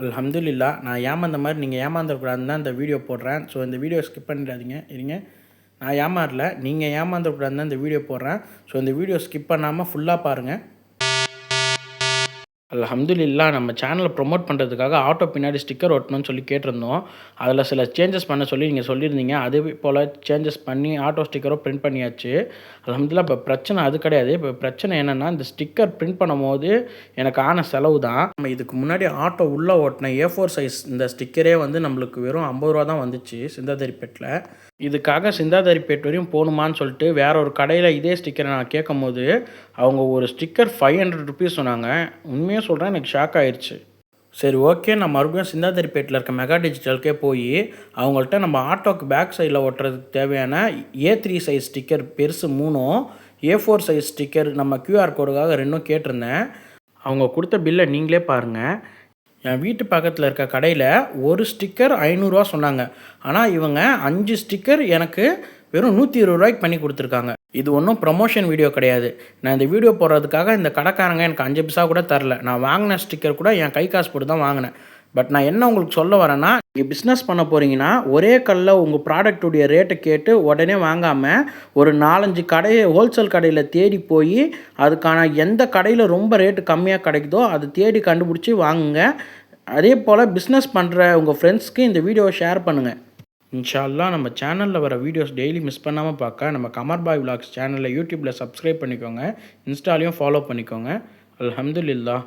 அல்ஹம்துலில்லா. நான் ஏமாந்த மாரி நீங்கள் ஏமாந்துடக்கூடாதுன்னு தான் இந்த வீடியோ போடுறேன். ஸோ இந்த வீடியோ ஸ்கிப் பண்ணிடாதீங்க. இருங்க. நான் ஏமாறல. நீங்கள் ஏமாந்துடக்கூடாதுன்னு தான் இந்த வீடியோ போடுறேன். ஸோ இந்த வீடியோ ஸ்கிப் பண்ணாமல் ஃபுல்லாக பாருங்கள். அல்ஹம்துலில்லா. நம்ம சேனலை ப்ரொமோட் பண்ணுறதுக்காக ஆட்டோ பின்னாடி ஸ்டிக்கர் ஒட்டணும்னு சொல்லி கேட்டிருந்தோம். அதில் சில சேஞ்சஸ் பண்ண சொல்லி நீங்கள் சொல்லியிருந்தீங்க. அதே போல் சேஞ்சஸ் பண்ணி ஆட்டோ ஸ்டிக்கரும் பிரிண்ட் பண்ணியாச்சு. அல்ஹம்துலில்லா. இப்போ பிரச்சனை அது கிடையாது. இப்போ பிரச்சனை என்னென்னா, இந்த ஸ்டிக்கர் பிரிண்ட் பண்ணும்போது எனக்கு ஆன செலவு தான். நம்ம இதுக்கு முன்னாடி ஆட்டோ உள்ளே ஓட்டின A4 சைஸ் இந்த ஸ்டிக்கரே வந்து நம்மளுக்கு வெறும் 50 ரூபா தான் வந்துச்சு சிந்தாதிரிப்பேட்டில். இதுக்காக சிந்தாதிரிப்பேட் வரையும் போகணுமான்னு சொல்லிட்டு வேற ஒரு கடையில் இதே ஸ்டிக்கரை நான் கேட்கும்போது அவங்க ஒரு ஸ்டிக்கர் 500 ருபீஸ் சொன்னாங்க. உண்மையாக சொல்கிறேன், எனக்கு ஷாக் ஆயிடுச்சு. சரி, ஓகே. நான் மறுபடியும் சிந்தாதிரிப்பேட்டில் இருக்க மெகா டிஜிட்டலுக்கே போய் அவங்கள்ட்ட நம்ம ஆட்டோக்கு பேக் சைடில் ஒட்டுறதுக்கு தேவையான A3 சைஸ் ஸ்டிக்கர் பெருசு 3ம் A4 சைஸ் ஸ்டிக்கர் நம்ம QR கோடுக்காக 2ம் கேட்டிருந்தேன். அவங்க கொடுத்த பில்லை நீங்களே பாருங்கள். என் வீட்டு பக்கத்தில் இருக்க கடையில் ஒரு ஸ்டிக்கர் 500 ரூபா சொன்னாங்க. ஆனால் இவங்க 5 ஸ்டிக்கர் எனக்கு வெறும் 120 ரூபாய்க்கு பண்ணி கொடுத்துருக்காங்க. இது ஒன்றும் ப்ரமோஷன் வீடியோ கிடையாது. நான் இந்த வீடியோ போடுறதுக்காக இந்த கடைக்காரங்க எனக்கு 5 பைசா கூட தரல. நான் வாங்கின ஸ்டிக்கர் கூட என் கை காசு போட்டு தான் வாங்கினேன். பட் நான் என்ன உங்களுக்கு சொல்ல வரேன்னா, நீங்கள் பிஸ்னஸ் பண்ண போகிறீங்கன்னா ஒரே கல்லில் உங்கள் ப்ராடக்டுடைய ரேட்டை கேட்டு உடனே வாங்காமல் ஒரு 4-5 கடையை ஹோல்சேல் கடையில் தேடி போய் அதுக்கான எந்த கடையில் ரொம்ப ரேட்டு கம்மியாக கிடைக்குதோ அதை தேடி கண்டுபிடிச்சி வாங்குங்க. அதே போல் பிஸ்னஸ் பண்ணுற உங்கள் ஃப்ரெண்ட்ஸ்க்கு இந்த வீடியோவை ஷேர் பண்ணுங்கள். இன்ஷா அல்லாஹ். நம்ம சேனலில் வர வீடியோஸ் டெய்லி மிஸ் பண்ணாமல் பார்க்க நம்ம கமர் பாய் விலாக்ஸ் சேனலில் யூடியூப்பில் சப்ஸ்கிரைப் பண்ணிக்கோங்க. இன்ஸ்டாலையும் ஃபாலோ பண்ணிக்கோங்க. அல்ஹம்துலில்லாஹ்.